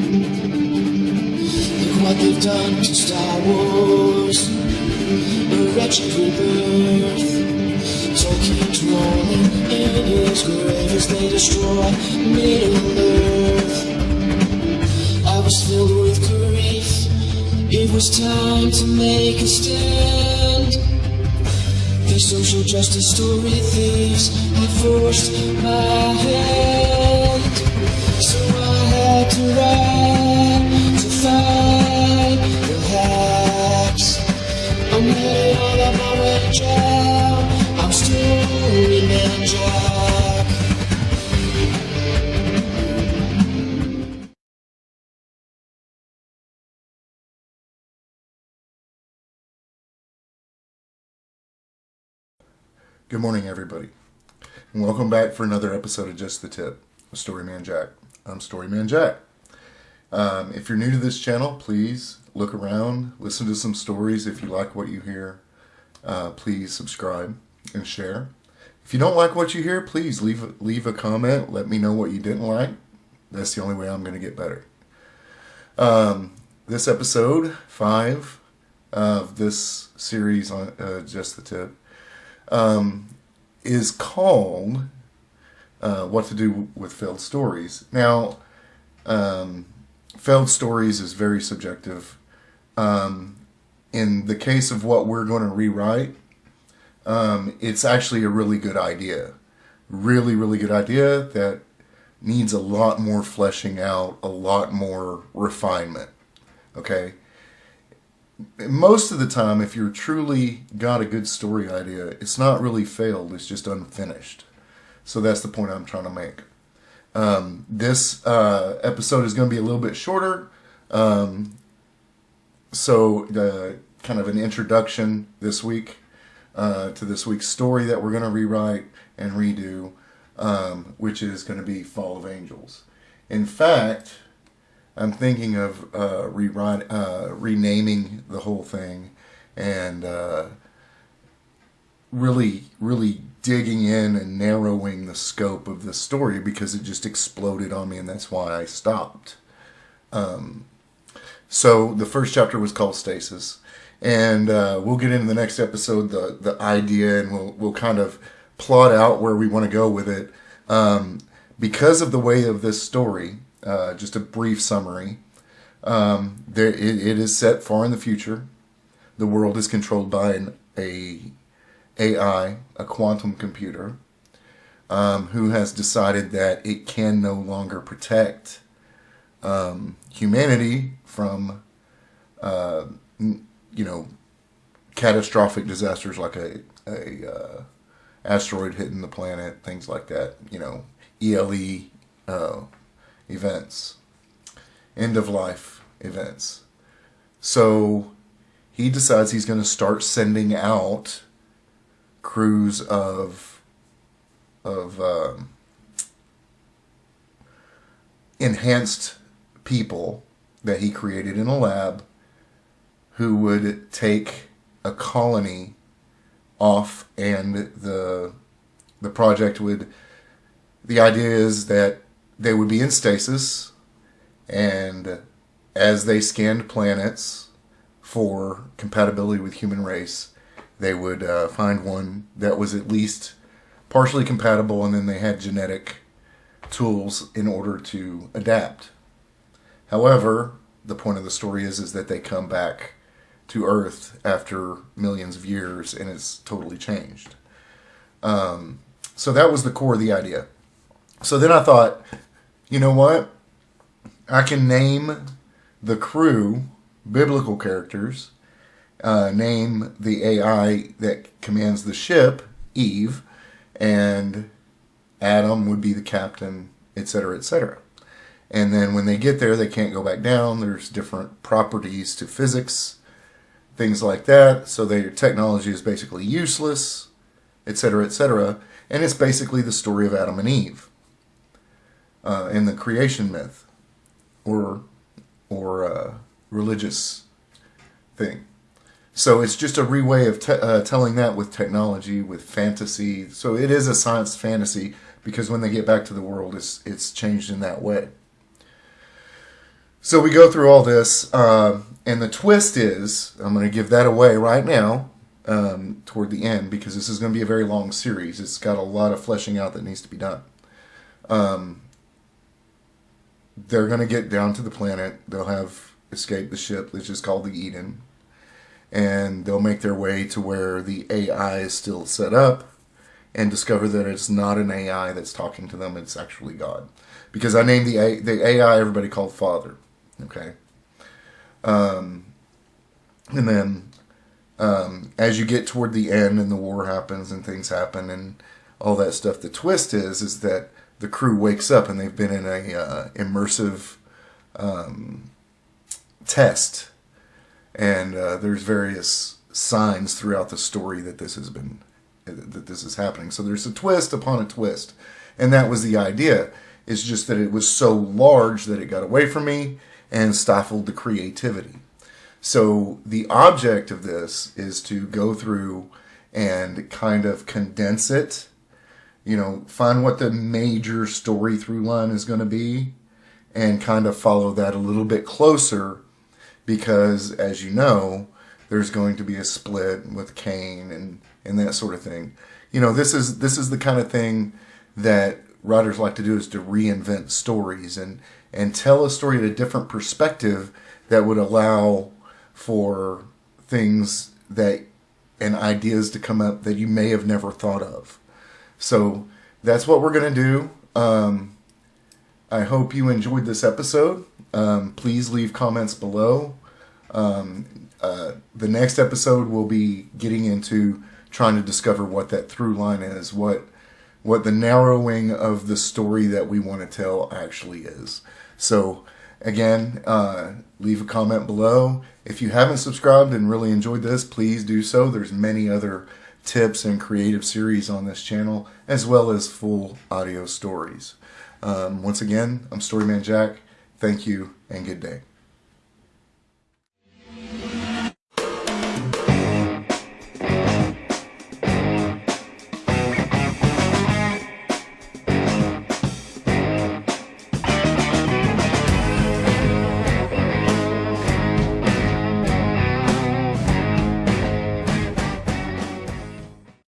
Look what they've done to Star Wars. A wretched rebirth. Tolkien's rolling in his grave as they destroy Middle-earth. I was filled with grief. It was time to make a stand. These social justice story thieves have forced my hand. So I had to write to fight the hacks. I'm letting all of my rage out. I'm StoryMan-Jack. Good morning, everybody, and welcome back for another episode of Just the Tip with StoryMan-Jack. I'm StoryMan-Jack. If you're new to this channel, please look around, listen to some stories. If you like what you hear, please subscribe and share. If you don't like what you hear, please leave a comment. Let me know what you didn't like. That's the only way I'm going to get better. This episode 5 of this series on Just the Tip is called What to Do with Failed Stories. Now, failed stories is very subjective. In the case of what we're going to rewrite, it's actually a really good idea. Really, really good idea that needs a lot more fleshing out, a lot more refinement. Okay? Most of the time, if you're truly got a good story idea, it's not really failed, it's just unfinished. So that's the point I'm trying to make. This episode is going to be a little bit shorter. So kind of an introduction this week to this week's story that we're going to rewrite and redo, which is going to be Fall of Angels. In fact, I'm thinking of renaming the whole thing and really digging in and narrowing the scope of the story because it just exploded on me, and that's why I stopped. So the first chapter was called Stasis, and we'll get into the next episode the idea, and we'll kind of plot out where we want to go with it. Because of the way of this story, just a brief summary. It is set far in the future. The world is controlled by an AI, a quantum computer, who has decided that it can no longer protect humanity from, catastrophic disasters like a asteroid hitting the planet, things like that. ELE. Events, end of life events. So he decides he's going to start sending out crews of enhanced people that he created in a lab who would take a colony off, and the project would, the idea is that they would be in stasis, and as they scanned planets for compatibility with human race, they would find one that was at least partially compatible, and then they had genetic tools in order to adapt. However, the point of the story is that they come back to Earth after millions of years, and it's totally changed. So that was the core of the idea. So then I thought, you know what? I can name the crew biblical characters, name the AI that commands the ship Eve, and Adam would be the captain, etc., etc. And then when they get there, they can't go back down. There's different properties to physics, things like that. So their technology is basically useless, etc., etc. And it's basically the story of Adam and Eve. In the creation myth or religious thing. So it's just a re-way of telling that with technology, with fantasy. So it is a science fantasy because when they get back to the world, it's changed in that way. So we go through all this, and the twist is, I'm going to give that away right now, toward the end, because this is going to be a very long series. It's got a lot of fleshing out that needs to be done. They're going to get down to the planet. They'll have escaped the ship, which is called the Eden. And they'll make their way to where the AI is still set up and discover that it's not an AI that's talking to them, it's actually God. Because I named the AI everybody called Father. Okay? And then as you get toward the end and the war happens and things happen and all that stuff, the twist is that the crew wakes up and they've been in a immersive test. And there's various signs throughout the story that this is happening. So there's a twist upon a twist. And that was the idea. It's just that it was so large that it got away from me and stifled the creativity. So the object of this is to go through and kind of condense it. You know, find what the major story through line is going to be and kind of follow that a little bit closer. Because, as you know, there's going to be a split with Cain and that sort of thing. You know, this is the kind of thing that writers like to do, is to reinvent stories and tell a story at a different perspective that would allow for things that and ideas to come up that you may have never thought of. So that's what we're going to do. I hope you enjoyed this episode. Please leave comments below. The next episode will be getting into trying to discover what that through line is, what the narrowing of the story that we want to tell actually is. So again, leave a comment below. If you haven't subscribed and really enjoyed this, please do so. There's many other tips and creative series on this channel, as well as full audio stories. Once again, I'm StoryMan-Jack. Thank you and good day.